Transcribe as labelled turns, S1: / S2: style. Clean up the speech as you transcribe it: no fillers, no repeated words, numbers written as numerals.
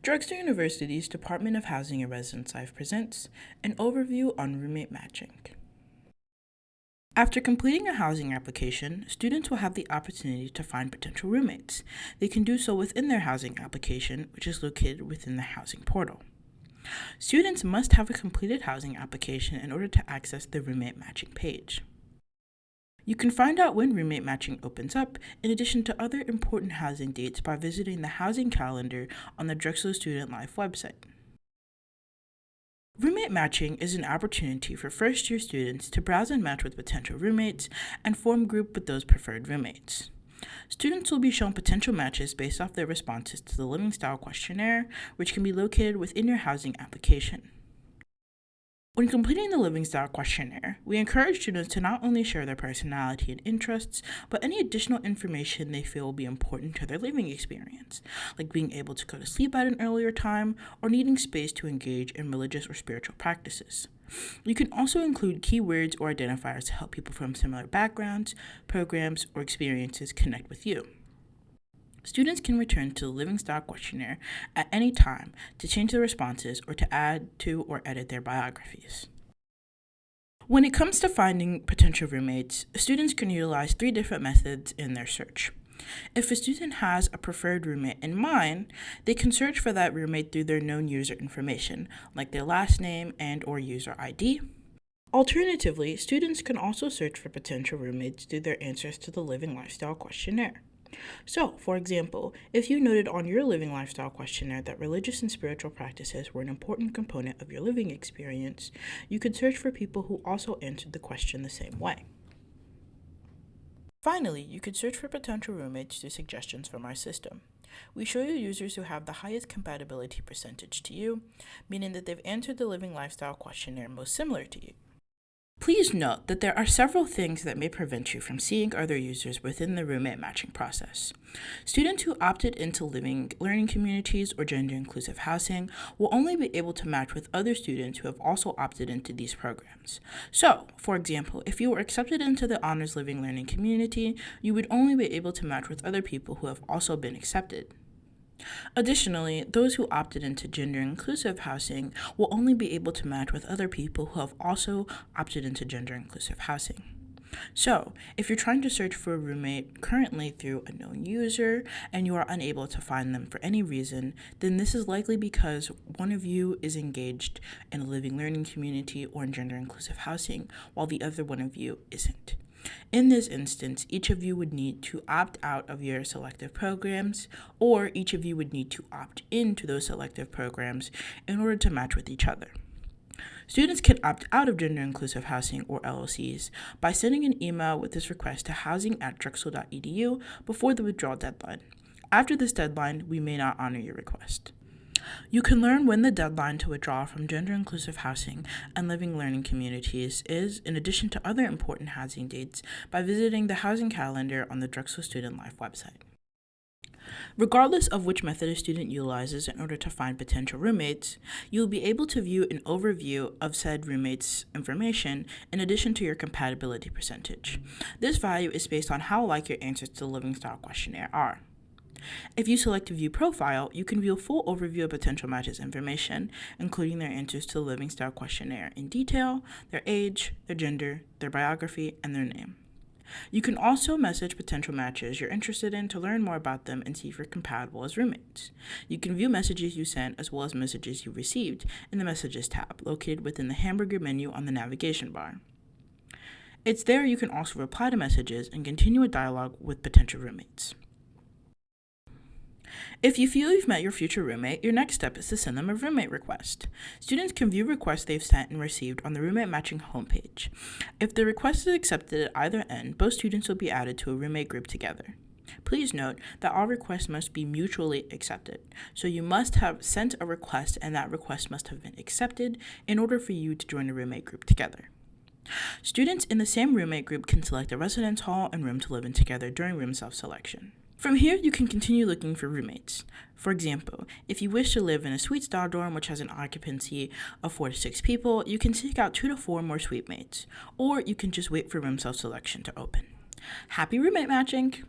S1: Drexel University's Department of Housing and Residence Life presents an overview on roommate matching. After completing a housing application, students will have the opportunity to find potential roommates. They can do so within their housing application, which is located within the housing portal. Students must have a completed housing application in order to access the roommate matching page. You can find out when roommate matching opens up, in addition to other important housing dates, by visiting the housing calendar on the Drexel Student Life website. Roommate matching is an opportunity for first-year students to browse and match with potential roommates and form group with those preferred roommates. Students will be shown potential matches based off their responses to the Living Style questionnaire, which can be located within your housing application. When completing the Living Style questionnaire, we encourage students to not only share their personality and interests, but any additional information they feel will be important to their living experience, like being able to go to sleep at an earlier time or needing space to engage in religious or spiritual practices. You can also include keywords or identifiers to help people from similar backgrounds, programs, or experiences connect with you. Students can return to the Living Style questionnaire at any time to change their responses or to add to or edit their biographies. When it comes to finding potential roommates, students can utilize 3 different methods in their search. If a student has a preferred roommate in mind, they can search for that roommate through their known user information, like their last name and/or user ID. Alternatively, students can also search for potential roommates through their answers to the Living Lifestyle questionnaire. So, for example, if you noted on your Living Lifestyle questionnaire that religious and spiritual practices were an important component of your living experience, you could search for people who also answered the question the same way. Finally, you could search for potential roommates through suggestions from our system. We show you users who have the highest compatibility percentage to you, meaning that they've answered the Living Lifestyle questionnaire most similar to you. Please note that there are several things that may prevent you from seeing other users within the roommate matching process. Students who opted into living learning communities or gender-inclusive housing will only be able to match with other students who have also opted into these programs. So, for example, if you were accepted into the Honors Living Learning community, you would only be able to match with other people who have also been accepted. Additionally, those who opted into gender-inclusive housing will only be able to match with other people who have also opted into gender-inclusive housing. So, if you're trying to search for a roommate currently through a known user and you are unable to find them for any reason, then this is likely because one of you is engaged in a living learning community or in gender-inclusive housing, while the other one of you isn't. In this instance, each of you would need to opt out of your selective programs, or each of you would need to opt into those selective programs in order to match with each other. Students can opt out of gender-inclusive housing or LLCs by sending an email with this request to housing@drexel.edu before the withdrawal deadline. After this deadline, we may not honor your request. You can learn when the deadline to withdraw from gender-inclusive housing and living learning communities is, in addition to other important housing dates, by visiting the housing calendar on the Drexel Student Life website. Regardless of which method a student utilizes in order to find potential roommates, you will be able to view an overview of said roommates' information in addition to your compatibility percentage. This value is based on how alike your answers to the Living Style questionnaire are. If you select View Profile, you can view a full overview of potential matches information, including their answers to the Living Style questionnaire in detail, their age, their gender, their biography, and their name. You can also message potential matches you're interested in to learn more about them and see if you're compatible as roommates. You can view messages you sent as well as messages you received in the Messages tab, located within the hamburger menu on the navigation bar. It's there you can also reply to messages and continue a dialogue with potential roommates. If you feel you've met your future roommate, your next step is to send them a roommate request. Students can view requests they've sent and received on the roommate matching homepage. If the request is accepted at either end, both students will be added to a roommate group together. Please note that all requests must be mutually accepted, so you must have sent a request and that request must have been accepted in order for you to join a roommate group together. Students in the same roommate group can select a residence hall and room to live in together during room self-selection. From here, you can continue looking for roommates. For example, if you wish to live in a suite-style dorm which has an occupancy of 4 to 6 people, you can seek out 2 to 4 more suite mates, or you can just wait for room self-selection to open. Happy roommate matching!